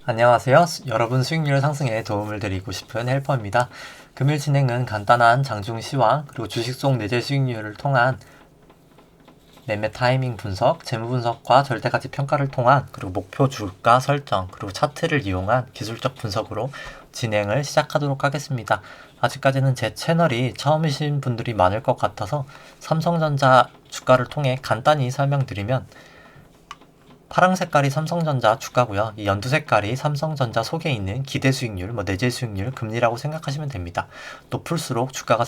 안녕하세요. 여러분 수익률 상승에 도움을 드리고 싶은 헬퍼입니다. 금일 진행은 간단한 장중 시황 그리고 주식 속 내재 수익률을 통한 매매 타이밍 분석, 재무 분석과 절대가치 평가를 통한 그리고 목표 주가 설정 그리고 차트를 이용한 기술적 분석으로 진행을 시작하도록 하겠습니다. 아직까지는 제 채널이 처음이신 분들이 많을 것 같아서 삼성전자 주가를 통해 간단히 설명드리면 파랑 색깔이 삼성전자 주가고요. 이 연두 색깔이 삼성전자 속에 있는 기대 수익률, 내재 수익률, 금리라고 생각하시면 됩니다. 높을수록 주가가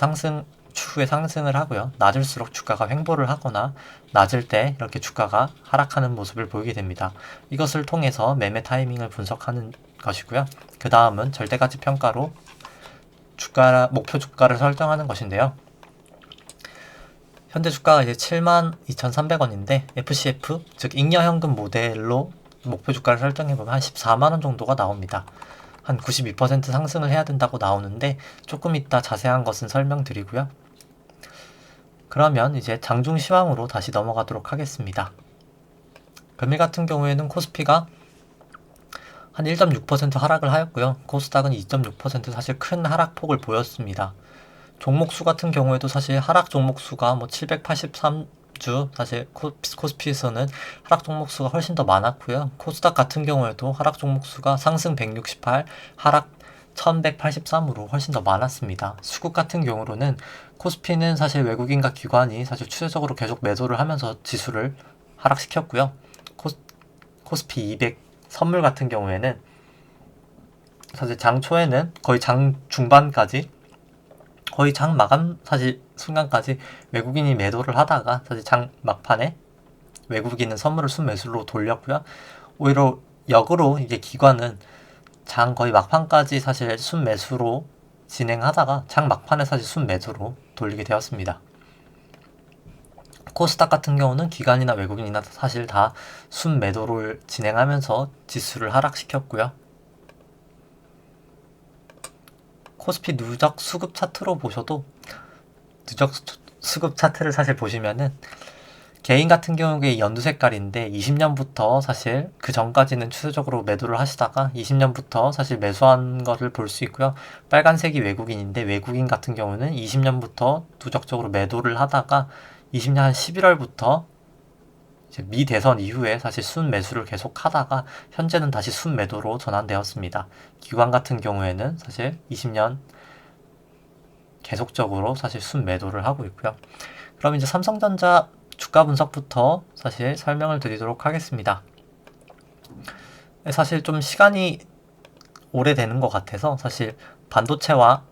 추후에 상승을 하고요. 낮을수록 주가가 횡보를 하거나 낮을 때 이렇게 주가가 하락하는 모습을 보이게 됩니다. 이것을 통해서 매매 타이밍을 분석하는 것이고요. 그 다음은 절대가치 평가로 목표 주가를 설정하는 것인데요. 현재 주가가 이제 72,300원인데 FCF, 즉 잉여현금 모델로 목표 주가를 설정해보면 한 14만원 정도가 나옵니다. 한 92% 상승을 해야 된다고 나오는데 조금 이따 자세한 것은 설명드리고요. 그러면 이제 장중 시황으로 다시 넘어가도록 하겠습니다. 금일 같은 경우에는 코스피가 한 1.6% 하락을 하였고요. 코스닥은 2.6% 사실 큰 하락폭을 보였습니다. 종목수 같은 경우에도 사실 하락 종목수가 783주, 사실 코스피에서는 하락 종목수가 훨씬 더 많았고요. 코스닥 같은 경우에도 하락 종목수가 상승 168, 하락 1183으로 훨씬 더 많았습니다. 수급 같은 경우로는 코스피는 사실 외국인과 기관이 사실 추세적으로 계속 매도를 하면서 지수를 하락시켰고요. 코스피 200 선물 같은 경우에는 사실 장 초에는 거의 장 중반까지 거의 장 마감 사실 순간까지 외국인이 매도를 하다가 사실 장 막판에 외국인은 선물을 순매수로 돌렸고요. 오히려 역으로 이제 기관은 장 거의 막판까지 사실 순매수로 진행하다가 장 막판에 사실 순매도로 돌리게 되었습니다. 코스닥 같은 경우는 기관이나 외국인이나 사실 다 순매도를 진행하면서 지수를 하락시켰고요. 코스피 누적 수급 차트로 보셔도 누적 수급 차트를 사실 보시면은 개인 같은 경우에 연두 색깔인데 20년부터 사실 그 전까지는 추세적으로 매도를 하시다가 20년부터 사실 매수한 것을 볼 수 있고요. 빨간색이 외국인인데 외국인 같은 경우는 20년부터 누적적으로 매도를 하다가 20년 한 11월부터 미 대선 이후에 사실 순매수를 계속 하다가 현재는 다시 순매도로 전환되었습니다. 기관 같은 경우에는 사실 20년 계속적으로 사실 순매도를 하고 있고요. 그럼 이제 삼성전자 주가 분석부터 사실 설명을 드리도록 하겠습니다. 사실 좀 시간이 오래되는 것 같아서 사실 반도체와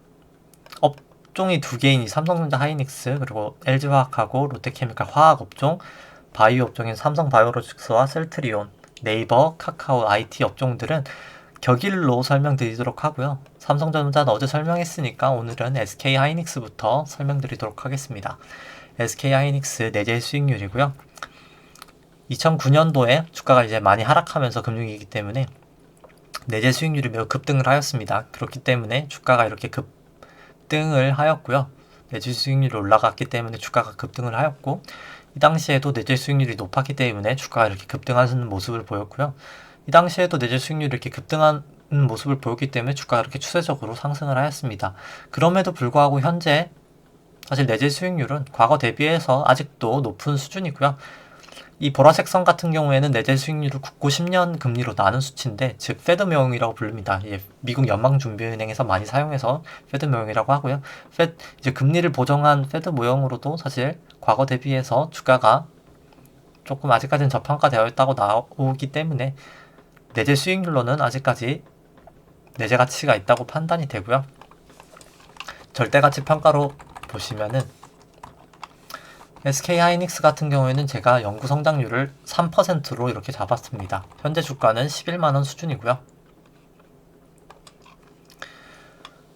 업종이 두 개인 삼성전자 하이닉스 그리고 LG화학하고 롯데케미칼 화학업종 바이오 업종인 삼성바이오로직스와 셀트리온, 네이버, 카카오, IT 업종들은 격일로 설명드리도록 하고요. 삼성전자는 어제 설명했으니까 오늘은 SK하이닉스부터 설명드리도록 하겠습니다. SK하이닉스 내재 수익률이고요. 2009년도에 주가가 이제 많이 하락하면서 금융위기 때문에 내재 수익률이 매우 급등을 하였습니다. 그렇기 때문에 주가가 이렇게 급등을 하였고요. 내재 수익률이 올라갔기 때문에 주가가 급등을 하였고 이 당시에도 내재 수익률이 높았기 때문에 주가가 이렇게 급등하는 모습을 보였고요. 이 당시에도 내재 수익률이 이렇게 급등하는 모습을 보였기 때문에 주가가 이렇게 추세적으로 상승을 하였습니다. 그럼에도 불구하고 현재 사실 내재 수익률은 과거 대비해서 아직도 높은 수준이고요. 이 보라색 선 같은 경우에는 내재 수익률을 굳고 10년 금리로 나눈 수치인데 즉 페드 모형이라고 부릅니다. 미국 연방준비은행에서 많이 사용해서 페드 모형이라고 하고요. 이제 금리를 보정한 페드 모형으로도 사실 과거 대비해서 주가가 조금 아직까지는 저평가되어 있다고 나오기 때문에 내재 수익률로는 아직까지 내재 가치가 있다고 판단이 되고요. 절대가치 평가로 보시면은 SK하이닉스 같은 경우에는 제가 연구 성장률을 3%로 이렇게 잡았습니다. 현재 주가는 11만원 수준이고요.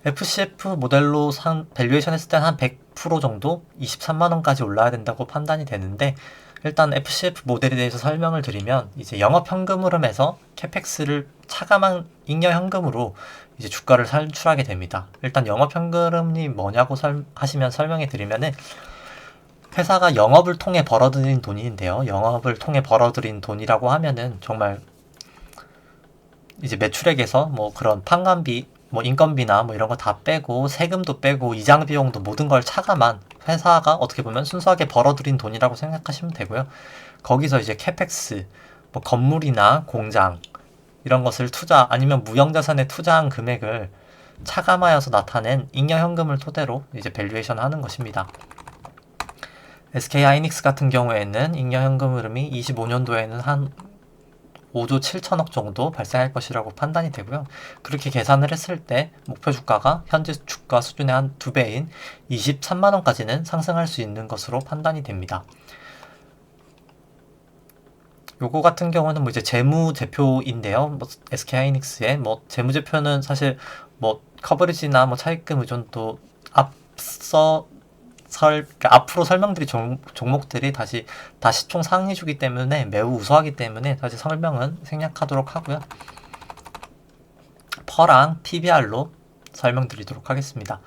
FCF 모델로 밸류에이션 했을 때는 한 100% 정도 23만원까지 올라야 된다고 판단이 되는데 일단 FCF 모델에 대해서 설명을 드리면 이제 영업현금 흐름에서 캐펙스를 차감한 잉여 현금으로 이제 주가를 산출하게 됩니다. 일단 영업현금이 뭐냐고 하시면 설명해 드리면은 회사가 영업을 통해 벌어들인 돈인데요. 영업을 통해 벌어들인 돈이라고 하면은 정말 이제 매출액에서 뭐 그런 판관비, 뭐 인건비나 뭐 이런 거 다 빼고 세금도 빼고 이장 비용도 모든 걸 차감한 회사가 어떻게 보면 순수하게 벌어들인 돈이라고 생각하시면 되고요. 거기서 이제 캐펙스, 뭐 건물이나 공장 이런 것을 투자 아니면 무형자산에 투자한 금액을 차감하여서 나타낸 잉여현금을 토대로 이제 밸류에이션 하는 것입니다. SK하이닉스 같은 경우에는 잉여현금 흐름이 25년도에는 한 5조 7천억 정도 발생할 것이라고 판단이 되고요. 그렇게 계산을 했을 때 목표 주가가 현재 주가 수준의 한 2배인 23만원까지는 상승할 수 있는 것으로 판단이 됩니다. 요거 같은 경우는 뭐 이제 재무제표인데요. 뭐 SK하이닉스의 뭐 재무제표는 사실 뭐 커버리지나 뭐 차입금 의존도 앞으로 설명드릴 종목들이 다시 총 상위주기 때문에 매우 우수하기 때문에 다시 설명은 생략하도록 하고요. 퍼랑 PBR로 설명드리도록 하겠습니다.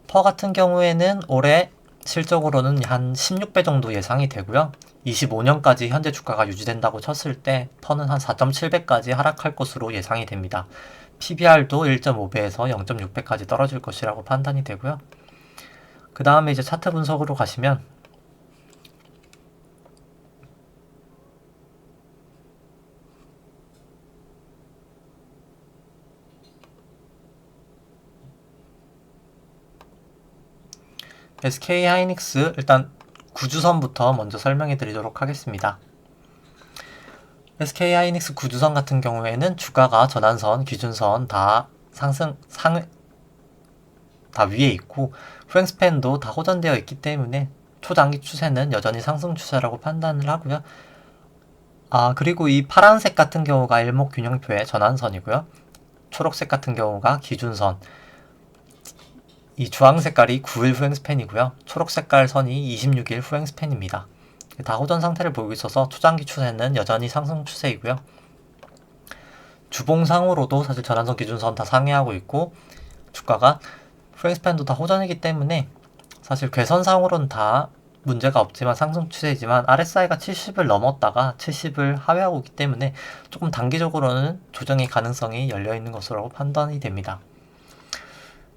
퍼 같은 경우에는 올해 실적으로는 한 16배 정도 예상이 되고요. 25년까지 현재 주가가 유지된다고 쳤을 때 퍼는 한 4.7배까지 하락할 것으로 예상이 됩니다. PBR도 1.5배에서 0.6배까지 떨어질 것이라고 판단이 되고요. 그 다음에 이제 차트 분석으로 가시면 SK하이닉스 일단 구주선부터 먼저 설명해 드리도록 하겠습니다. SK하이닉스 구주선 같은 경우에는 주가가 전환선, 기준선 다 다 위에 있고 후행스팬도 다 호전되어 있기 때문에 초장기 추세는 여전히 상승 추세라고 판단을 하고요. 그리고 이 파란색 같은 경우가 일목균형표의 전환선이고요. 초록색 같은 경우가 기준선, 이 주황 색깔이 9일 후행 스팬이고요. 초록 색깔 선이 26일 후행 스팬입니다. 다 호전 상태를 보이고 있어서 초장기 추세는 여전히 상승 추세이고요. 주봉상으로도 사실 전환선 기준선 다 상회하고 있고 주가가 후행 스팬도 다 호전이기 때문에 사실 괴선상으로는 다 문제가 없지만 상승 추세이지만 RSI가 70을 넘었다가 70을 하회하고 있기 때문에 조금 단기적으로는 조정의 가능성이 열려있는 것으로 판단이 됩니다.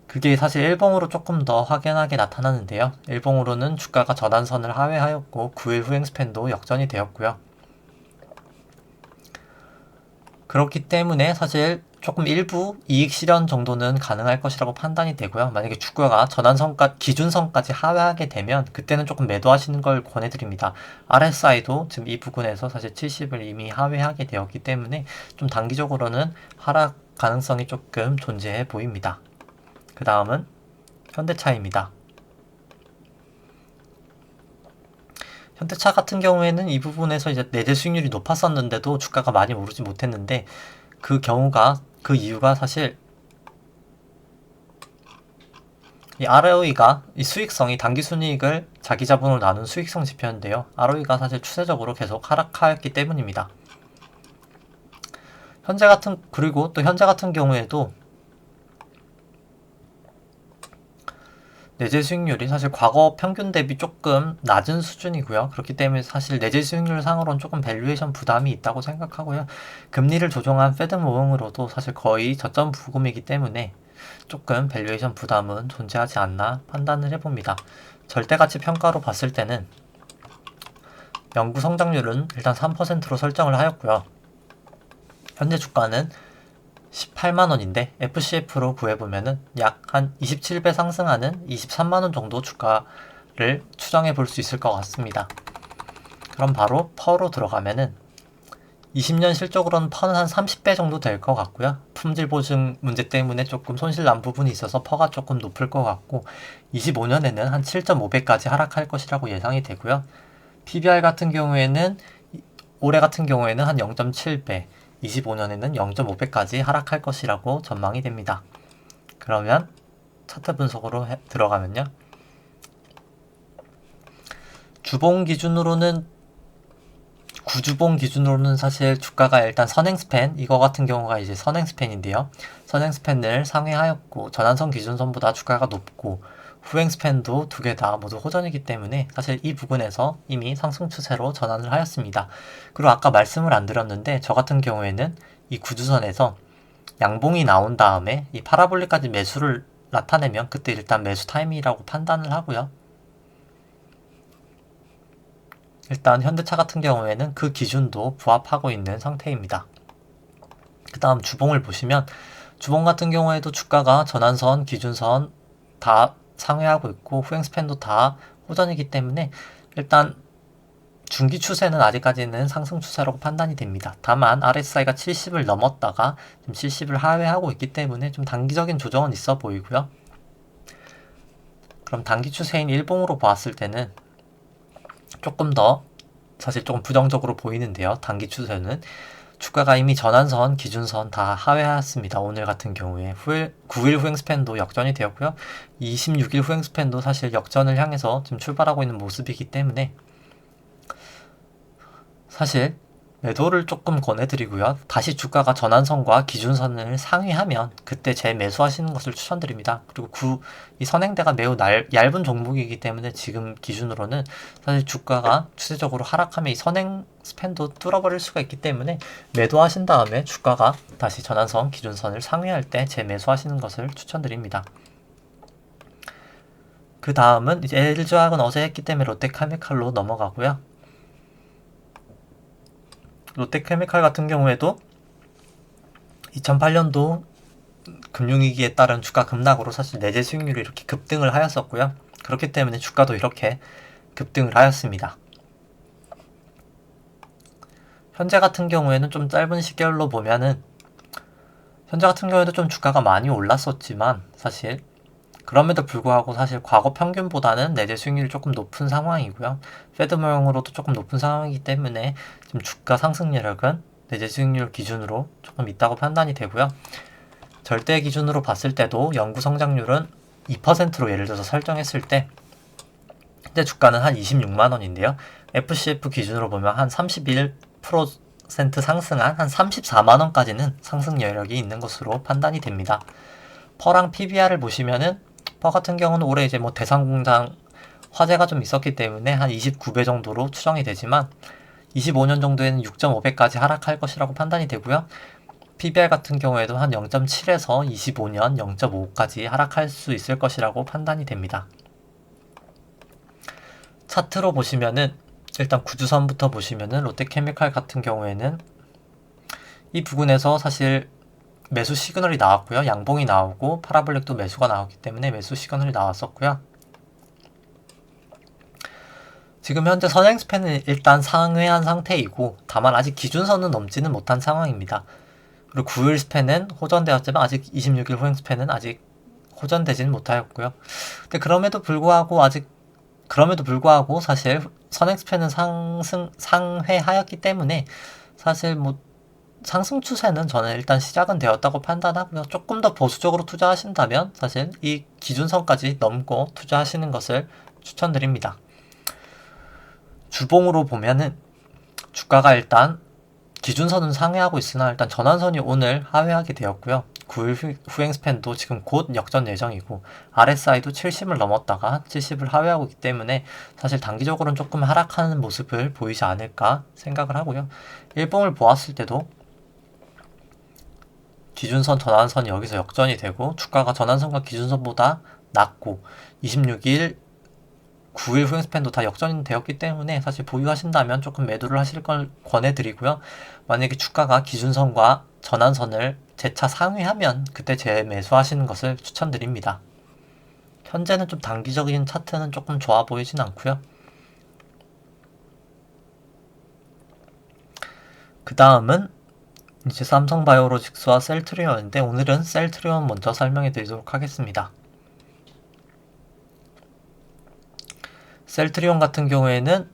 그게 사실 일봉으로 조금 더 확연하게 나타나는데요. 일봉으로는 주가가 전환선을 하회하였고 9일 후행 스팬도 역전이 되었고요. 그렇기 때문에 사실 조금 일부 이익 실현 정도는 가능할 것이라고 판단이 되고요. 만약에 주가가 기준선까지 하회하게 되면 그때는 조금 매도하시는 걸 권해드립니다. RSI도 지금 이 부근에서 사실 70을 이미 하회하게 되었기 때문에 좀 단기적으로는 하락 가능성이 조금 존재해 보입니다. 그 다음은 현대차입니다. 현대차 같은 경우에는 이 부분에서 이제 내재 수익률이 높았었는데도 주가가 많이 오르지 못했는데 그 이유가 사실 이 ROE가 이 수익성이 단기 순이익을 자기 자본으로 나눈 수익성 지표인데요. ROE가 사실 추세적으로 계속 하락하였기 때문입니다. 그리고 또 현재 같은 경우에도 내재 수익률이 사실 과거 평균 대비 조금 낮은 수준이고요. 그렇기 때문에 사실 내재 수익률 상으로는 조금 밸류에이션 부담이 있다고 생각하고요. 금리를 조정한 페드 모형으로도 사실 거의 저점 부금이기 때문에 조금 밸류에이션 부담은 존재하지 않나 판단을 해봅니다. 절대가치 평가로 봤을 때는 연구 성장률은 일단 3%로 설정을 하였고요. 현재 주가는 18만원인데 FCF로 구해보면은 약 한 27배 상승하는 23만원 정도 주가를 추정해 볼 수 있을 것 같습니다. 그럼 바로 퍼로 들어가면은 20년 실적으로는 퍼는 한 30배 정도 될 것 같고요. 품질 보증 문제 때문에 조금 손실 난 부분이 있어서 퍼가 조금 높을 것 같고 25년에는 한 7.5배까지 하락할 것이라고 예상이 되고요. PBR 같은 경우에는 올해 같은 경우에는 한 0.7배 25년에는 0.5배까지 하락할 것이라고 전망이 됩니다. 그러면 차트 분석으로 들어가면요. 구주봉 기준으로는 사실 주가가 일단 선행 스팬, 이거 같은 경우가 이제 선행 스팬인데요. 선행 스팬을 상회하였고 전환선 기준선보다 주가가 높고 후행 스팬도 두 개 다 모두 호전이기 때문에 사실 이 부분에서 이미 상승 추세로 전환을 하였습니다. 그리고 아까 말씀을 안 드렸는데 저 같은 경우에는 이 구주선에서 양봉이 나온 다음에 이 파라볼릭까지 매수를 나타내면 그때 일단 매수 타이밍이라고 판단을 하고요. 일단 현대차 같은 경우에는 그 기준도 부합하고 있는 상태입니다. 그 다음 주봉을 보시면 주봉 같은 경우에도 주가가 전환선, 기준선 다 상회하고 있고 후행 스팬도 다 호전이기 때문에 일단 중기 추세는 아직까지는 상승 추세라고 판단이 됩니다. 다만 RSI가 70을 넘었다가 좀 70을 하회하고 있기 때문에 좀 단기적인 조정은 있어 보이고요. 그럼 단기 추세인 일봉으로 보았을 때는 조금 더 사실 조금 부정적으로 보이는데요. 단기 추세는 주가가 이미 전환선, 기준선 다 하회하였습니다. 오늘 같은 경우에 9일 후행 스팬도 역전이 되었고요. 26일 후행 스팬도 사실 역전을 향해서 지금 출발하고 있는 모습이기 때문에 사실 매도를 조금 권해드리고요. 다시 주가가 전환선과 기준선을 상회하면 그때 재매수하시는 것을 추천드립니다. 그리고 이 선행대가 매우 얇은 종목이기 때문에 지금 기준으로는 사실 주가가 추세적으로 하락하면 이 선행 스팬도 뚫어버릴 수가 있기 때문에 매도하신 다음에 주가가 다시 전환선, 기준선을 상회할 때 재매수하시는 것을 추천드립니다. 그 다음은 이제 LG화학은 어제 했기 때문에 롯데케미칼로 넘어가고요. 롯데케미칼 같은 경우에도 2008년도 금융위기에 따른 주가 급락으로 사실 내재 수익률이 이렇게 급등을 하였었고요. 그렇기 때문에 주가도 이렇게 급등을 하였습니다. 현재 같은 경우에는 좀 짧은 시결로 보면은 현재 같은 경우에도 좀 주가가 많이 올랐었지만 사실 그럼에도 불구하고 사실 과거 평균보다는 내재 수익률이 조금 높은 상황이고요. 페드 모형으로도 조금 높은 상황이기 때문에 지금 주가 상승력은 내재 수익률 기준으로 조금 있다고 판단이 되고요. 절대 기준으로 봤을 때도 연구 성장률은 2%로 예를 들어서 설정했을 때 현재 주가는 한 26만 원인데요. FCF 기준으로 보면 한 31% 상승한 한 34만 원까지는 상승 여력이 있는 것으로 판단이 됩니다. 퍼랑 PBR을 보시면은 퍼 같은 경우는 올해 이제 뭐 대상공장 화재가 좀 있었기 때문에 한 29배 정도로 추정이 되지만 25년 정도에는 6.5배까지 하락할 것이라고 판단이 되고요. PBR 같은 경우에도 한 0.7에서 25년 0.5까지 하락할 수 있을 것이라고 판단이 됩니다. 차트로 보시면은 일단 구주선부터 보시면은 롯데케미칼 같은 경우에는 이 부분에서 사실 매수 시그널이 나왔고요. 양봉이 나오고 파라볼릭도 매수가 나왔기 때문에 매수 시그널이 나왔었고요. 지금 현재 선행 스팬은 일단 상회한 상태이고 다만 아직 기준선은 넘지는 못한 상황입니다. 그리고 9일 스팬은 호전되었지만 아직 26일 후행 스팬은 아직 호전되지는 못하였고요. 근데 그럼에도 불구하고 사실 선행 스팬은 상회하였기 때문에 사실 뭐 상승 추세는 저는 일단 시작은 되었다고 판단하고요. 조금 더 보수적으로 투자하신다면 사실 이 기준선까지 넘고 투자하시는 것을 추천드립니다. 주봉으로 보면은 주가가 일단 기준선은 상회하고 있으나 일단 전환선이 오늘 하회하게 되었고요. 9일 후행 스팬도 지금 곧 역전 예정이고 RSI도 70을 넘었다가 70을 하회하고 있기 때문에 사실 단기적으로는 조금 하락하는 모습을 보이지 않을까 생각을 하고요. 일봉을 보았을 때도 기준선, 전환선이 여기서 역전이 되고 주가가 전환선과 기준선보다 낮고 26일, 9일 후행 스팬도 다 역전이 되었기 때문에 사실 보유하신다면 조금 매도를 하실 걸 권해드리고요. 만약에 주가가 기준선과 전환선을 재차 상회하면 그때 재매수하시는 것을 추천드립니다. 현재는 좀 단기적인 차트는 조금 좋아 보이진 않고요. 그 다음은 이제 삼성바이오로직스와 셀트리온인데 오늘은 셀트리온 먼저 설명해 드리도록 하겠습니다. 셀트리온 같은 경우에는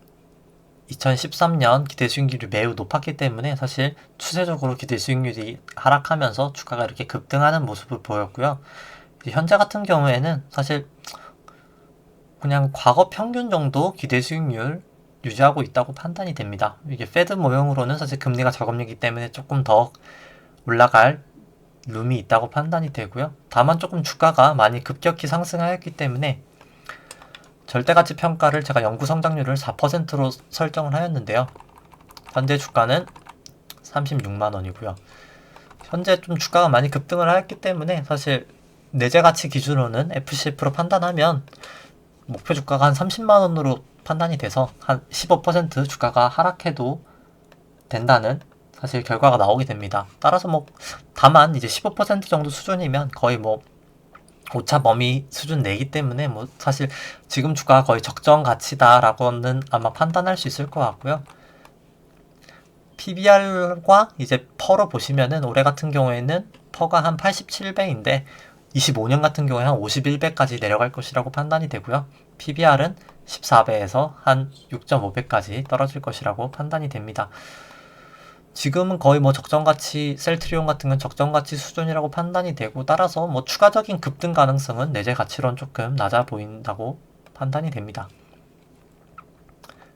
2013년 기대 수익률이 매우 높았기 때문에 사실 추세적으로 기대 수익률이 하락하면서 주가가 이렇게 급등하는 모습을 보였고요. 현재 같은 경우에는 사실 그냥 과거 평균 정도 기대 수익률 유지하고 있다고 판단이 됩니다. 이게 페드 모형으로는 사실 금리가 저금리이기 때문에 조금 더 올라갈 룸이 있다고 판단이 되고요. 다만 조금 주가가 많이 급격히 상승하였기 때문에 절대가치 평가를 제가 연구 성장률을 4%로 설정을 하였는데요. 현재 주가는 36만원이고요. 현재 좀 주가가 많이 급등을 했기 때문에 사실 내재 가치 기준으로는 FCF로 판단하면 목표 주가가 한 30만 원으로 판단이 돼서 한 15% 주가가 하락해도 된다는 사실 결과가 나오게 됩니다. 따라서 뭐 다만 이제 15% 정도 수준이면 거의 뭐 오차 범위 수준 내기 때문에 뭐 사실 지금 주가가 거의 적정 가치다라고는 아마 판단할 수 있을 것 같고요. PBR과 이제 퍼로 보시면은 올해 같은 경우에는 퍼가 한 87배인데 25년 같은 경우에 한 51배까지 내려갈 것이라고 판단이 되고요. PBR은 14배에서 한 6.5배까지 떨어질 것이라고 판단이 됩니다. 지금은 거의 뭐 적정가치, 셀트리온 같은 건 적정가치 수준이라고 판단이 되고, 따라서 뭐 추가적인 급등 가능성은 내재 가치론 조금 낮아 보인다고 판단이 됩니다.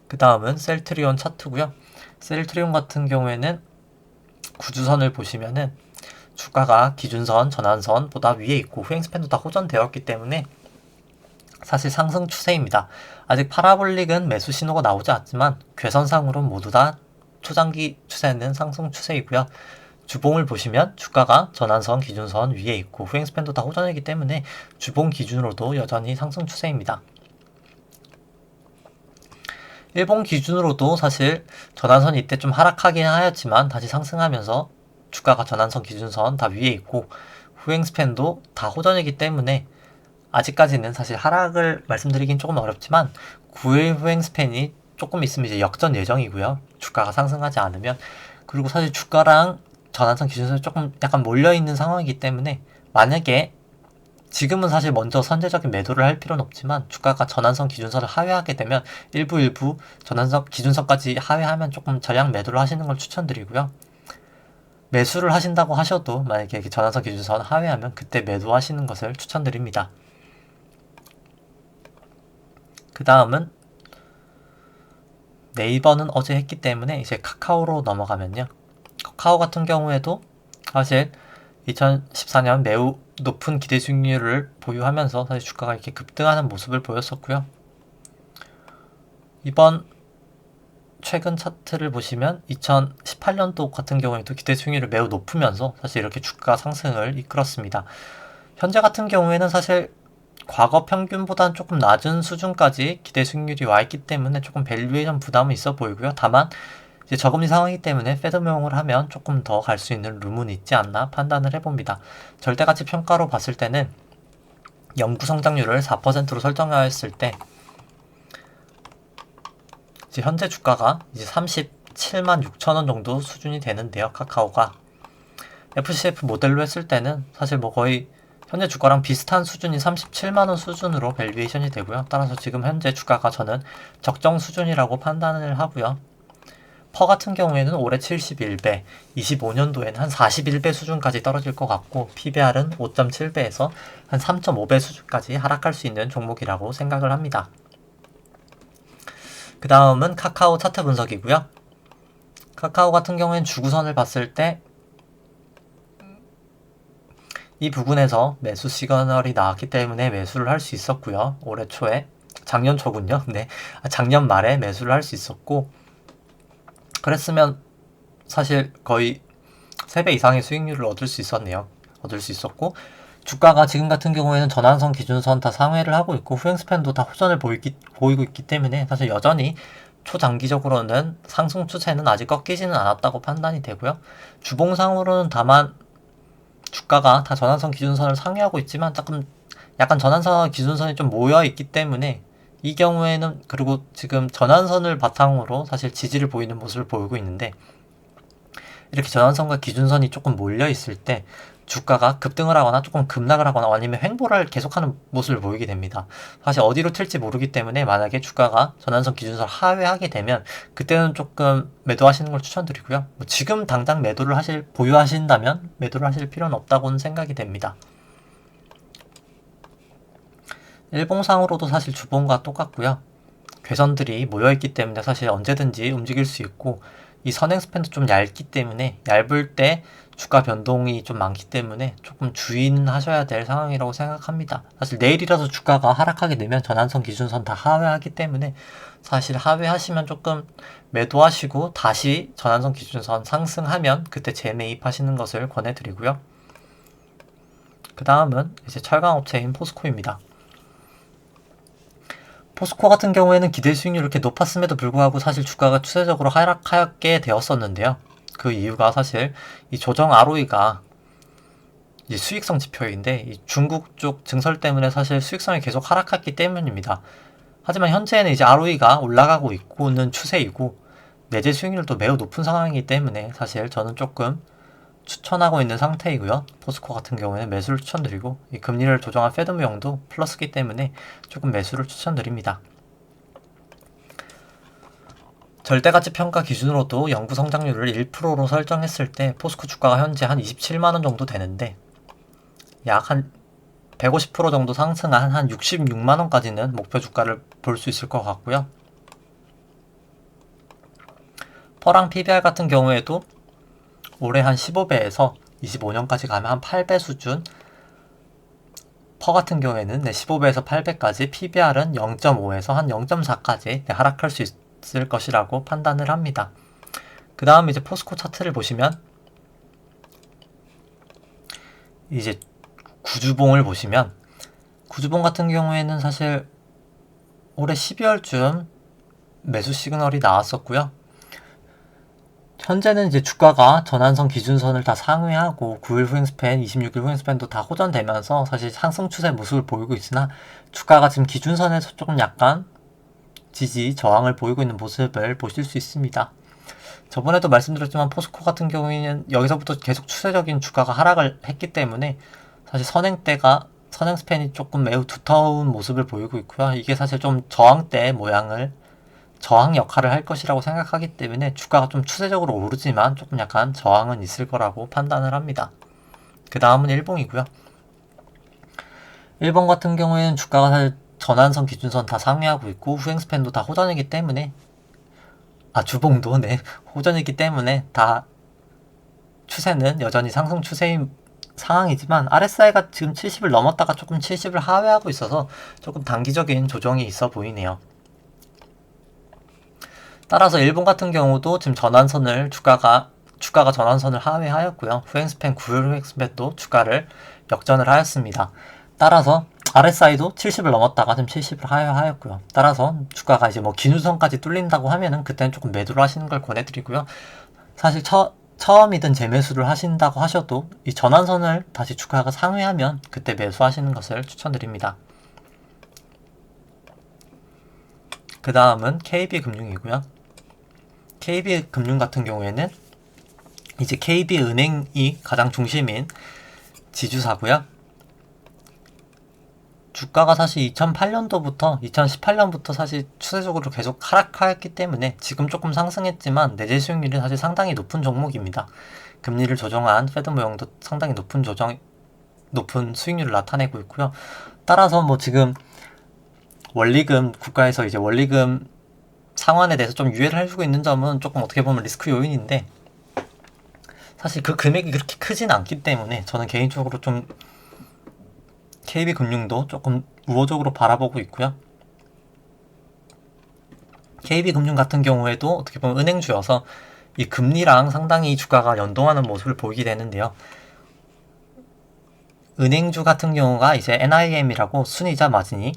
그 다음은 셀트리온 차트고요. 셀트리온 같은 경우에는 구주선을 보시면은 주가가 기준선, 전환선보다 위에 있고 후행스팬도 다 호전되었기 때문에 사실 상승 추세입니다. 아직 파라볼릭은 매수 신호가 나오지 않지만 괴선상으로 모두 다 초장기 추세는 상승 추세이고요. 주봉을 보시면 주가가 전환선, 기준선 위에 있고 후행스팬도 다 호전이기 때문에 주봉 기준으로도 여전히 상승 추세입니다. 일본 기준으로도 사실 전환선이 이때 좀 하락하긴 하였지만 다시 상승하면서 주가가 전환선, 기준선 다 위에 있고 후행스팬도 다 호전이기 때문에 아직까지는 사실 하락을 말씀드리긴 조금 어렵지만 9일 후행스팬이 조금 있으면 이제 역전 예정이고요. 주가가 상승하지 않으면. 그리고 사실 주가랑 전환선 기준선이 조금 약간 몰려있는 상황이기 때문에 만약에 지금은 사실 먼저 선제적인 매도를 할 필요는 없지만 주가가 전환선 기준선을 하회하게 되면 일부 전환선 기준선까지 하회하면 조금 전량 매도를 하시는 걸 추천드리고요. 매수를 하신다고 하셔도 만약에 전환선 기준선 하회하면 그때 매도하시는 것을 추천드립니다. 그 다음은 네이버는 어제 했기 때문에 이제 카카오로 넘어가면요. 카카오 같은 경우에도 사실 2014년 매우 높은 기대 수익률을 보유하면서 사실 주가가 이렇게 급등하는 모습을 보였었고요. 이번 최근 차트를 보시면 2018년도 같은 경우에도 기대 수익률을 매우 높으면서 사실 이렇게 주가 상승을 이끌었습니다. 현재 같은 경우에는 사실 과거 평균보다는 조금 낮은 수준까지 기대 수익률이 와 있기 때문에 조금 밸류에이션 부담은 있어 보이고요. 다만 이제 저금리 상황이기 때문에 패드명을 하면 조금 더 갈 수 있는 룸은 있지 않나 판단을 해봅니다. 절대가치 평가로 봤을 때는 연구 성장률을 4%로 설정하였을 때 이제 현재 주가가 이제 37만 6천 원 정도 수준이 되는데요. 카카오가 FCF 모델로 했을 때는 사실 뭐 거의 현재 주가랑 비슷한 수준이 37만원 수준으로 밸류에이션이 되고요. 따라서 지금 현재 주가가 저는 적정 수준이라고 판단을 하고요. 퍼 같은 경우에는 올해 71배, 25년도에는 한 41배 수준까지 떨어질 것 같고 PBR은 5.7배에서 한 3.5배 수준까지 하락할 수 있는 종목이라고 생각을 합니다. 그 다음은 카카오 차트 분석이고요. 카카오 같은 경우에는 주구선을 봤을 때 이 부분에서 매수 시그널이 나왔기 때문에 매수를 할 수 있었고요. 올해 초에, 작년 초군요. 네, 작년 말에 매수를 할 수 있었고, 그랬으면 사실 거의 3배 이상의 수익률을 얻을 수 있었네요. 얻을 수 있었고, 주가가 지금 같은 경우에는 전환선, 기준선 다 상회를 하고 있고 후행스팬도 다 호전을 보이고 있기 때문에 사실 여전히 초장기적으로는 상승 추세는 아직 꺾이지는 않았다고 판단이 되고요. 주봉상으로는 다만 주가가 다 전환선 기준선을 상회하고 있지만 약간 전환선 기준선이 좀 모여 있기 때문에 이 경우에는, 그리고 지금 전환선을 바탕으로 사실 지지를 보이는 모습을 보이고 있는데 이렇게 전환선과 기준선이 조금 몰려 있을 때 주가가 급등을 하거나 조금 급락을 하거나 아니면 횡보를 계속하는 모습을 보이게 됩니다. 사실 어디로 튈지 모르기 때문에 만약에 주가가 전환선 기준선 하회하게 되면 그때는 조금 매도하시는 걸 추천드리고요. 뭐 지금 당장 보유하신다면 매도를 하실 필요는 없다고는 생각이 됩니다. 일봉상으로도 사실 주봉과 똑같고요. 괴선들이 모여있기 때문에 사실 언제든지 움직일 수 있고 이 선행스팬도 좀 얇기 때문에 얇을 때 주가 변동이 좀 많기 때문에 조금 주의하셔야 될 상황이라고 생각합니다. 사실 내일이라도 주가가 하락하게 되면 전환선 기준선 다 하회하기 때문에 사실 하회하시면 조금 매도하시고 다시 전환선 기준선 상승하면 그때 재매입하시는 것을 권해드리고요. 그 다음은 이제 철강업체인 포스코입니다. 포스코 같은 경우에는 기대 수익률이 이렇게 높았음에도 불구하고 사실 주가가 추세적으로 하락하게 되었었는데요. 그 이유가 사실 이 조정 ROE가 이 수익성 지표인데 이 중국 쪽 증설 때문에 사실 수익성이 계속 하락했기 때문입니다. 하지만 현재는 이제 ROE가 올라가고 있고는 추세이고 내재 수익률도 매우 높은 상황이기 때문에 사실 저는 조금 추천하고 있는 상태이고요. 포스코 같은 경우에는 매수를 추천드리고 이 금리를 조정한 페드 모형도 플러스기 때문에 조금 매수를 추천드립니다. 절대가치 평가 기준으로도 연구 성장률을 1%로 설정했을 때 포스코 주가가 현재 한 27만원 정도 되는데 약 한 150% 정도 상승한 한 66만원까지는 목표 주가를 볼 수 있을 것 같고요. 퍼랑 PBR 같은 경우에도 올해 한 15배에서 25년까지 가면 한 8배 수준, 퍼 같은 경우에는 15배에서 8배까지, PBR은 0.5에서 한 0.4까지 하락할 수 있을 것이라고 판단을 합니다. 그 다음 이제 포스코 차트를 보시면 이제 구주봉을 보시면 구주봉 같은 경우에는 사실 올해 12월쯤 매수 시그널이 나왔었고요. 현재는 이제 주가가 전환선 기준선을 다 상회하고 9일 후행 스팬, 26일 후행 스팬도 다 호전되면서 사실 상승 추세 모습을 보이고 있으나 주가가 지금 기준선에서 조금 약간 지지, 저항을 보이고 있는 모습을 보실 수 있습니다. 저번에도 말씀드렸지만 포스코 같은 경우에는 여기서부터 계속 추세적인 주가가 하락을 했기 때문에 사실 선행 스팬이 조금 매우 두터운 모습을 보이고 있고요. 이게 사실 좀 저항대 모양을 저항 역할을 할 것이라고 생각하기 때문에 주가가 좀 추세적으로 오르지만 조금 약간 저항은 있을 거라고 판단을 합니다. 그 다음은 일봉이고요. 일본 같은 경우에는 주가가 사실 전환선 기준선 다 상회하고 있고 후행 스팬도 다 호전이기 때문에 주봉도 호전이기 때문에 다 추세는 여전히 상승 추세인 상황이지만 RSI가 지금 70을 넘었다가 조금 70을 하회하고 있어서 조금 단기적인 조정이 있어 보이네요. 따라서 일본 같은 경우도 지금 주가가 전환선을 하회하였고요. 후행스팬 9일 후행스팬도 주가를 역전을 하였습니다. 따라서 RSI도 70을 넘었다가 지금 70을 하회하였고요. 따라서 주가가 이제 뭐 기준선까지 뚫린다고 하면은 그때는 조금 매도를 하시는 걸 권해드리고요. 사실 처음이든 재매수를 하신다고 하셔도 이 전환선을 다시 주가가 상회하면 그때 매수하시는 것을 추천드립니다. 그 다음은 KB금융이고요. KB금융 같은 경우에는 이제 KB은행이 가장 중심인 지주사고요. 주가가 사실 2008년도부터 2018년부터 사실 추세적으로 계속 하락하였기 때문에 지금 조금 상승했지만 내재 수익률이 사실 상당히 높은 종목입니다. 금리를 조정한 페드 모형도 상당히 높은 수익률을 나타내고 있고요. 따라서 뭐 지금 국가에서 이제 원리금 상환에 대해서 좀 유예를 해주고 있는 점은 조금 어떻게 보면 리스크 요인인데 사실 그 금액이 그렇게 크진 않기 때문에 저는 개인적으로 좀 KB금융도 조금 우호적으로 바라보고 있고요. KB금융 같은 경우에도 어떻게 보면 은행주여서 이 금리랑 상당히 주가가 연동하는 모습을 보이게 되는데요. 은행주 같은 경우가 이제 NIM이라고 순이자 마진이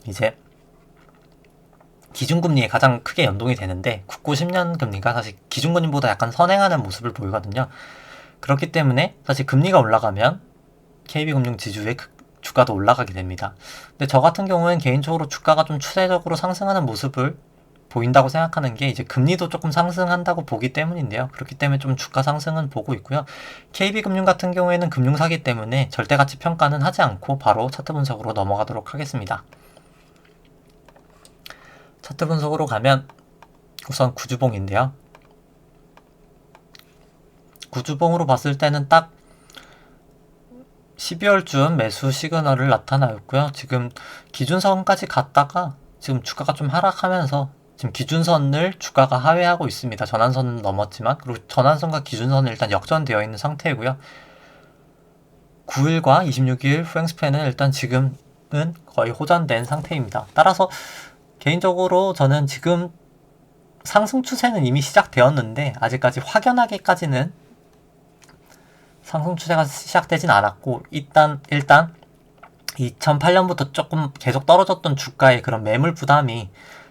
이제 기준금리에 가장 크게 연동이 되는데 국고 10년 금리가 사실 기준금리보다 약간 선행하는 모습을 보이거든요. 그렇기 때문에 사실 금리가 올라가면 KB금융 지주의 주가도 올라가게 됩니다. 근데 저 같은 경우는 개인적으로 주가가 좀 추세적으로 상승하는 모습을 보인다고 생각하는 게 이제 금리도 조금 상승한다고 보기 때문인데요. 그렇기 때문에 좀 주가 상승은 보고 있고요. KB금융 같은 경우에는 금융사기 때문에 절대가치 평가는 하지 않고 바로 차트 분석으로 넘어가도록 하겠습니다. 차트 분석으로 가면 우선 구주봉인데요. 구주봉으로 봤을 때는 딱 12월쯤 매수 시그널을 나타나였고요. 지금 기준선까지 갔다가 지금 주가가 좀 하락하면서 지금 기준선을 주가가 하회하고 있습니다. 전환선은 넘었지만, 그리고 전환선과 기준선은 일단 역전되어 있는 상태이고요. 9일과 26일 후행스팬은 일단 지금은 거의 호전된 상태입니다. 따라서 개인적으로 저는 지금 상승 추세는 이미 시작되었는데 아직까지 확연하게까지는 상승 추세가 시작되진 않았고, 일단 2008년부터 조금 계속 떨어졌던 주가의 그런 매물 부담이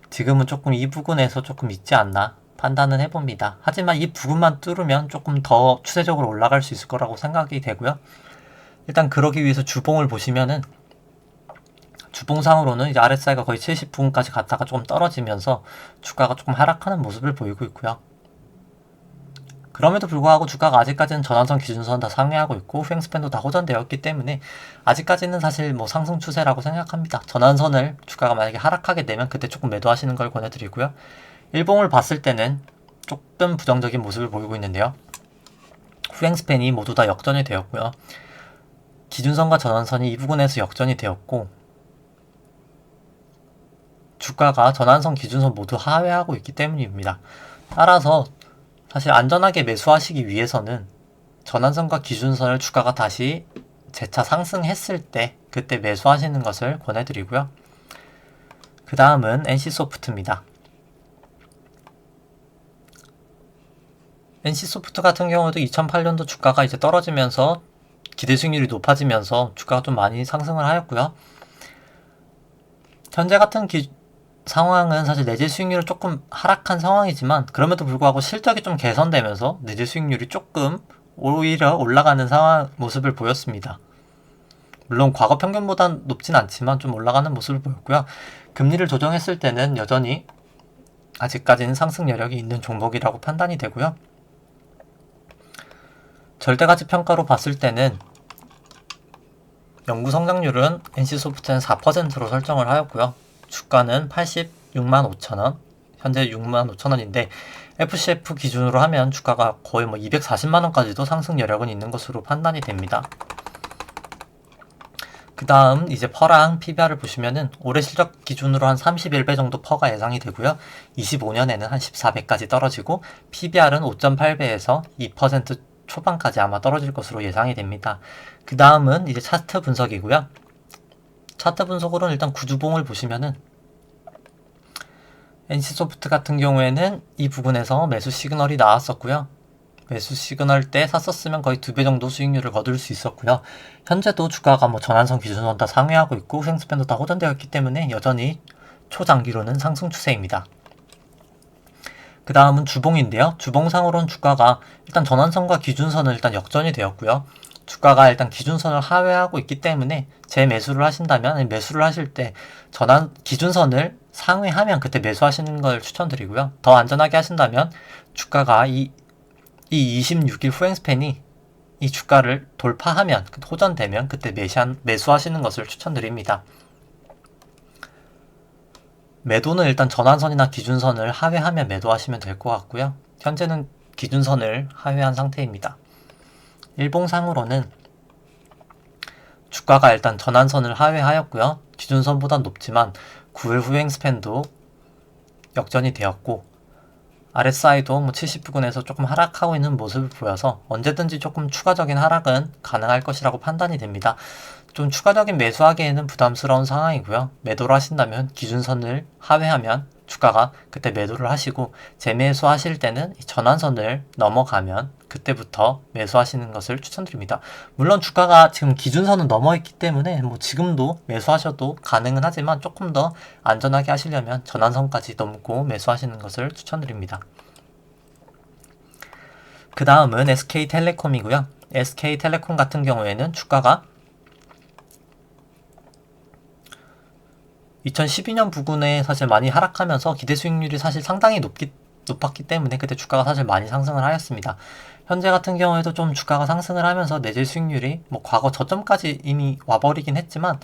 지금은 조금 이 부근에서 조금 있지 않나 판단은 해봅니다. 하지만 이 부분만 뚫으면 조금 더 추세적으로 올라갈 수 있을 거라고 생각이 되고요. 일단 그러기 위해서 주봉을 보시면은, 주봉상으로는 이제 RSI가 거의 70부근까지 갔다가 조금 떨어지면서 주가가 조금 하락하는 모습을 보이고 있고요. 그럼에도 불구하고 주가가 아직까지는 전환선 기준선 다 상회하고 있고 후행스팬도 다 호전되었기 때문에 아직까지는 사실 뭐 상승 추세라고 생각합니다. 전환선을 주가가 만약에 하락하게 되면 그때 조금 매도하시는 걸 권해드리고요. 일봉을 봤을 때는 조금 부정적인 모습을 보이고 있는데요. 후행스팬이 모두 다 역전이 되었고요. 기준선과 전환선이 이 부분에서 역전이 되었고, 주가가 전환선, 기준선 모두 하회하고 있기 때문입니다. 따라서 사실 안전하게 매수하시기 위해서는 전환선과 기준선을 주가가 다시 재차 상승했을 때 그때 매수하시는 것을 권해드리고요. 그 다음은 NC소프트입니다. NC소프트 같은 경우도 2008년도 주가가 이제 떨어지면서 기대 수익률이 높아지면서 주가가 좀 많이 상승을 하였고요. 현재 같은 상황은 사실 내재 수익률이 조금 하락한 상황이지만 그럼에도 불구하고 실적이 좀 개선되면서 내재 수익률이 조금 오히려 올라가는 상황 모습을 보였습니다. 물론 과거 평균보다 높진 않지만 좀 올라가는 모습을 보였고요. 금리를 조정했을 때는 여전히 아직까지는 상승 여력이 있는 종목이라고 판단이 되고요. 절대가치 평가로 봤을 때는 연구 성장률은 NC소프트는 4%로 설정을 하였고요. 주가는 86만 5천원, 현재 6만 5천원인데 FCF 기준으로 하면 주가가 거의 240만원까지도 상승 여력은 있는 것으로 판단이 됩니다. 그 다음 이제 퍼랑 PBR을 보시면은 올해 실적 기준으로 한 31배 정도 퍼가 예상이 되고요. 25년에는 한 14배까지 떨어지고 PBR은 5.8배에서 2% 초반까지 아마 떨어질 것으로 예상이 됩니다. 그 다음은 이제 차트 분석이고요. 차트 분석으로는 일단 구주봉을 보시면은 NC소프트 같은 경우에는 이 부분에서 매수 시그널이 나왔었고요. 매수 시그널 때 샀었으면 거의 2배 정도 수익률을 거둘 수 있었고요. 현재도 주가가 전환선 기준선 다 상회하고 있고 후행스팬도 다 호전되어 있기 때문에 여전히 초장기로는 상승 추세입니다. 그 다음은 주봉인데요. 주봉상으로는 주가가 일단 전환선과 기준선은 일단 역전이 되었고요. 주가가 일단 기준선을 하회하고 있기 때문에 재매수를 하신다면, 매수를 하실 때 기준선을 상회하면 그때 매수하시는 걸 추천드리고요. 더 안전하게 하신다면 주가가 이 26일 후행스팬이 이 주가를 돌파하면, 호전되면 그때 매수하시는 것을 추천드립니다. 매도는 일단 전환선이나 기준선을 하회하면 매도하시면 될 것 같고요. 현재는 기준선을 하회한 상태입니다. 일봉상으로는 주가가 일단 전환선을 하회하였고요. 기준선보다 높지만 9일 후행스팬도 역전이 되었고 RSI도 70부근에서 조금 하락하고 있는 모습을 보여서 언제든지 조금 추가적인 하락은 가능할 것이라고 판단이 됩니다. 좀 추가적인 매수하기에는 부담스러운 상황이고요. 매도를 하신다면 기준선을 하회하면 주가가 그때 매도를 하시고, 재매수 하실 때는 전환선을 넘어가면 그때부터 매수하시는 것을 추천드립니다. 물론 주가가 지금 기준선은 넘어 있기 때문에 지금도 매수하셔도 가능은 하지만 조금 더 안전하게 하시려면 전환선까지 넘고 매수하시는 것을 추천드립니다. 그 다음은 SK텔레콤이고요. SK텔레콤 같은 경우에는 주가가 2012년 부근에 사실 많이 하락하면서 기대 수익률이 사실 상당히 높았기 때문에 그때 주가가 사실 많이 상승을 하였습니다. 현재 같은 경우에도 좀 주가가 상승을 하면서 내재 수익률이 과거 저점까지 이미 와버리긴 했지만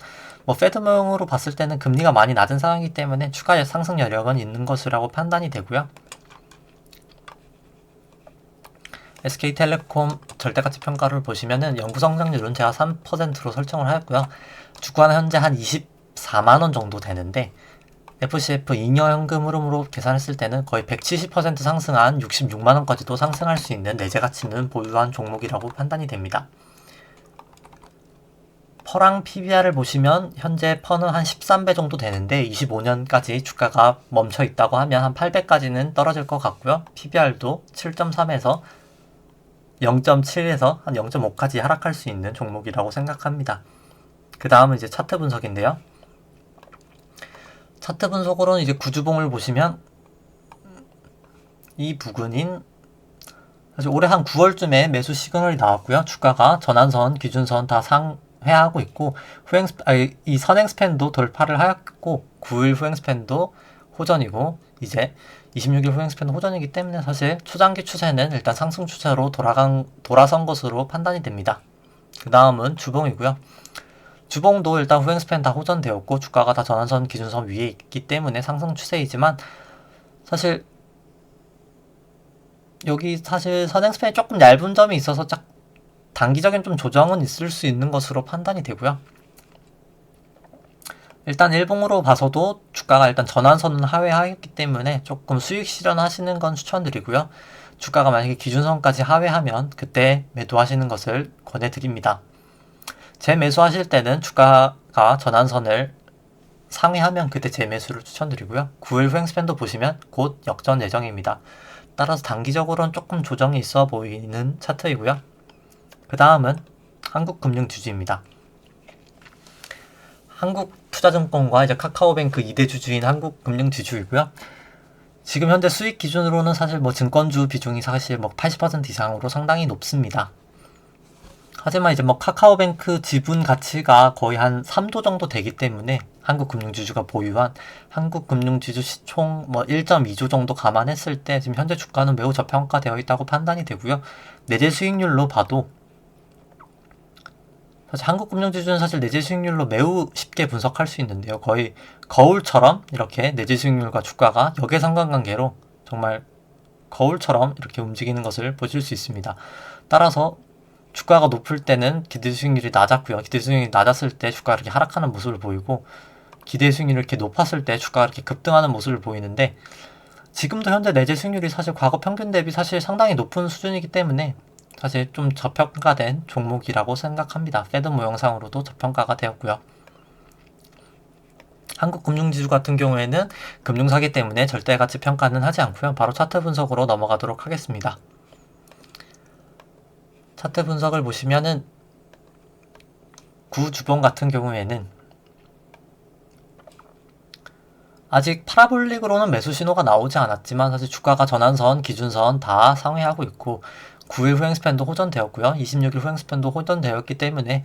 패드명으로 봤을 때는 금리가 많이 낮은 상황이기 때문에 추가의 상승 여력은 있는 것이라고 판단이 되고요. SK텔레콤 절대가치 평가를 보시면은 연구 성장률은 제가 3%로 설정을 하였고요. 주가는 현재 한 24만원 정도 되는데 FCF 잉여 현금 흐름으로 계산했을 때는 거의 170% 상승한 66만원까지도 상승할 수 있는 내재 가치는 보유한 종목이라고 판단이 됩니다. 퍼랑 PBR을 보시면 현재 퍼는 한 13배 정도 되는데 25년까지 주가가 멈춰 있다고 하면 한 8배까지는 떨어질 것 같고요. PBR도 7.3에서 0.7에서 한 0.5까지 하락할 수 있는 종목이라고 생각합니다. 그 다음은 이제 차트 분석인데요. 차트 분석으로는 이제 구주봉을 보시면 이 부근인 사실 올해 한 9월쯤에 매수 시그널이 나왔고요. 주가가 전환선, 기준선 다 상회하고 있고 이 선행 스팬도 돌파를 하였고 9일 후행 스팬도 호전이고 이제 26일 후행 스팬도 호전이기 때문에 사실 초장기 추세는 일단 상승 추세로 돌아선 것으로 판단이 됩니다. 그 다음은 주봉이고요. 주봉도 일단 후행 스팬 다 호전되었고 주가가 다 전환선 기준선 위에 있기 때문에 상승 추세이지만 사실 여기 사실 선행 스팬이 조금 얇은 점이 있어서 단기적인 좀 조정은 있을 수 있는 것으로 판단이 되고요. 일단 일봉으로 봐서도 주가가 일단 전환선은 하회하였기 때문에 조금 수익 실현하시는 건 추천드리고요. 주가가 만약에 기준선까지 하회하면 그때 매도하시는 것을 권해드립니다. 재매수하실 때는 주가가 전환선을 상회하면 그때 재매수를 추천드리고요. 9일 후행 스팬도 보시면 곧 역전 예정입니다. 따라서 단기적으로는 조금 조정이 있어 보이는 차트이고요. 그 다음은 한국금융지주입니다. 한국투자증권과 이제 카카오뱅크 2대 주주인 한국금융지주이고요. 지금 현재 수익 기준으로는 사실 증권주 비중이 사실 80% 이상으로 상당히 높습니다. 하지만 이제 카카오뱅크 지분 가치가 거의 한 3조 정도 되기 때문에 한국금융지주가 보유한 한국금융지주 시총 1.2조 정도 감안했을 때 지금 현재 주가는 매우 저평가되어 있다고 판단이 되고요. 내재 수익률로 봐도 사실 한국금융지주는 사실 내재 수익률로 매우 쉽게 분석할 수 있는데요. 거의 거울처럼 이렇게 내재 수익률과 주가가 역외상관관계로 정말 거울처럼 이렇게 움직이는 것을 보실 수 있습니다. 따라서 주가가 높을 때는 기대 수익률이 낮았고요. 기대 수익률이 낮았을 때 주가가 이렇게 하락하는 모습을 보이고 기대 수익률이 이렇게 높았을 때 주가가 이렇게 급등하는 모습을 보이는데 지금도 현재 내재 수익률이 사실 과거 평균 대비 사실 상당히 높은 수준이기 때문에 사실 좀 저평가된 종목이라고 생각합니다. 페드 모형상으로도 저평가가 되었고요. 한국금융지주 같은 경우에는 금융사기 때문에 절대가치 평가는 하지 않고요. 바로 차트 분석으로 넘어가도록 하겠습니다. 차트 분석을 보시면은 구주봉 같은 경우에는 아직 파라볼릭으로는 매수 신호가 나오지 않았지만 사실 주가가 전환선, 기준선 다 상회하고 있고 9일 후행 스팬도 호전되었고요. 26일 후행 스팬도 호전되었기 때문에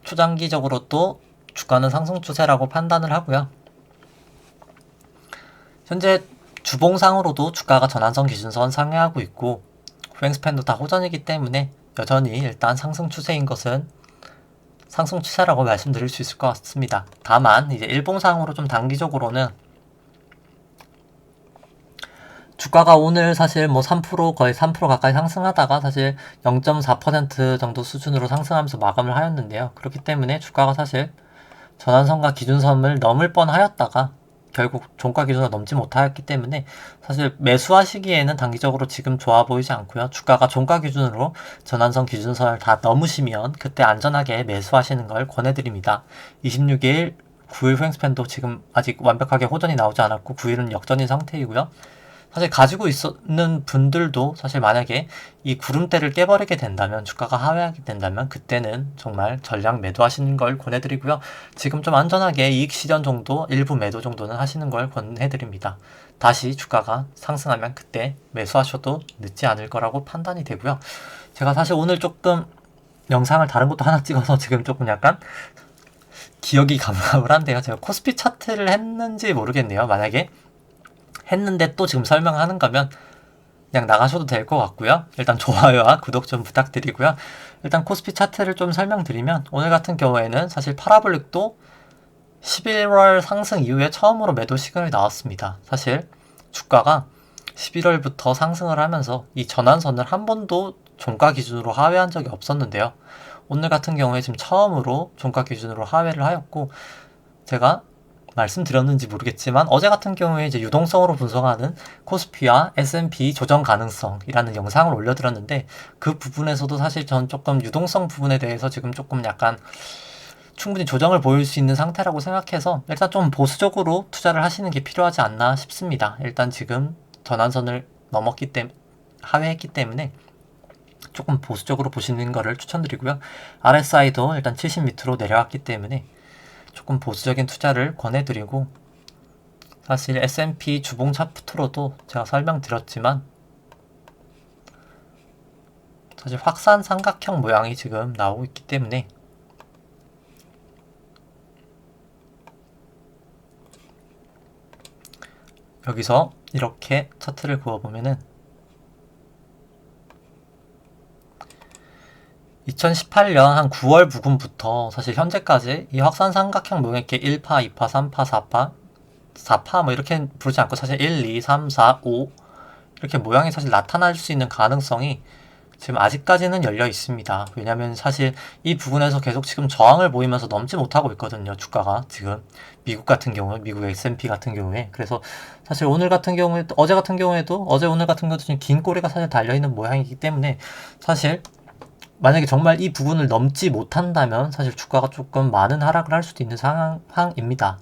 초장기적으로 또 주가는 상승 추세라고 판단을 하고요. 현재 주봉상으로도 주가가 전환선, 기준선 상회하고 있고 후행 스팬도 다 호전이기 때문에 여전히 일단 상승 추세인 것은 상승 추세라고 말씀드릴 수 있을 것 같습니다. 다만 이제 일봉상으로 좀 단기적으로는 주가가 오늘 사실 3% 거의 3% 가까이 상승하다가 사실 0.4% 정도 수준으로 상승하면서 마감을 하였는데요. 그렇기 때문에 주가가 사실 전환선과 기준선을 넘을 뻔하였다가 결국 종가 기준을 넘지 못하였기 때문에 사실 매수하시기에는 단기적으로 지금 좋아 보이지 않고요. 주가가 종가 기준으로 전환선 기준선을 다 넘으시면 그때 안전하게 매수하시는 걸 권해드립니다. 26일 9일 후행 스팬도 지금 아직 완벽하게 호전이 나오지 않았고 9일은 역전인 상태이고요. 사실 가지고 있는 분들도 사실 만약에 이 구름대를 깨버리게 된다면 주가가 하회하게 된다면 그때는 정말 전량 매도하시는 걸 권해드리고요. 지금 좀 안전하게 이익 실현 정도 일부 매도 정도는 하시는 걸 권해드립니다. 다시 주가가 상승하면 그때 매수하셔도 늦지 않을 거라고 판단이 되고요. 제가 사실 오늘 조금 영상을 다른 것도 하나 찍어서 지금 조금 약간 기억이 가물가물한데요. 제가 코스피 차트를 했는지 모르겠네요. 만약에 했는데 또 지금 설명하는 거면 그냥 나가셔도 될 것 같고요. 일단 좋아요와 구독 좀 부탁드리고요. 일단 코스피 차트를 좀 설명드리면 오늘 같은 경우에는 사실 파라볼릭도 11월 상승 이후에 처음으로 매도 시그널이 나왔습니다. 사실 주가가 11월부터 상승을 하면서 이 전환선을 한 번도 종가 기준으로 하회한 적이 없었는데요. 오늘 같은 경우에 지금 처음으로 종가 기준으로 하회를 하였고 제가 말씀드렸는지 모르겠지만 어제 같은 경우에 이제 유동성으로 분석하는 코스피와 S&P 조정 가능성이라는 영상을 올려드렸는데 그 부분에서도 사실 전 조금 유동성 부분에 대해서 지금 조금 약간 충분히 조정을 보일 수 있는 상태라고 생각해서 일단 좀 보수적으로 투자를 하시는 게 필요하지 않나 싶습니다. 일단 지금 전환선을 넘었기 때문에 하회했기 때문에 조금 보수적으로 보시는 거를 추천드리고요. RSI도 일단 70 밑으로 내려왔기 때문에 조금 보수적인 투자를 권해드리고 사실 S&P 주봉 차트로도 제가 설명드렸지만 사실 확산 삼각형 모양이 지금 나오고 있기 때문에 여기서 이렇게 차트를 그어보면은 2018년 한 9월 부근부터 사실 현재까지 이 확산 삼각형 모양 이렇게 1파, 2파, 3파, 4파, 4파 뭐 이렇게 부르지 않고 사실 1, 2, 3, 4, 5 이렇게 모양이 사실 나타날 수 있는 가능성이 지금 아직까지는 열려 있습니다. 왜냐면 사실 이 부분에서 계속 지금 저항을 보이면서 넘지 못하고 있거든요. 주가가 지금 미국 같은 경우에 미국 S&P 같은 경우에 그래서 사실 오늘 같은 경우에 어제 같은 경우에도 어제 오늘 같은 경우도 지금 긴 꼬리가 사실 달려있는 모양이기 때문에 사실 만약에 정말 이 부분을 넘지 못한다면 사실 주가가 조금 많은 하락을 할 수도 있는 상황입니다.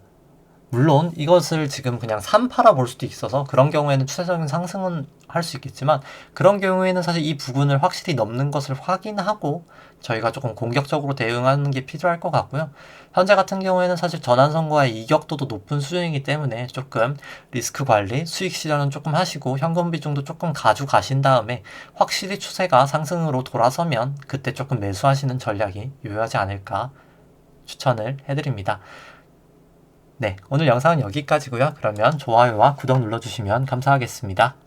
물론 이것을 지금 그냥 3파라 볼 수도 있어서 그런 경우에는 추세적인 상승은 할 수 있겠지만 그런 경우에는 사실 이 부분을 확실히 넘는 것을 확인하고 저희가 조금 공격적으로 대응하는 게 필요할 것 같고요. 현재 같은 경우에는 사실 전환선과의 이격도도 높은 수준이기 때문에 조금 리스크 관리, 수익 실현은 조금 하시고 현금 비중도 조금 가져가신 다음에 확실히 추세가 상승으로 돌아서면 그때 조금 매수하시는 전략이 유효하지 않을까 추천을 해드립니다. 네, 오늘 영상은 여기까지고요. 그러면 좋아요와 구독 눌러주시면 감사하겠습니다.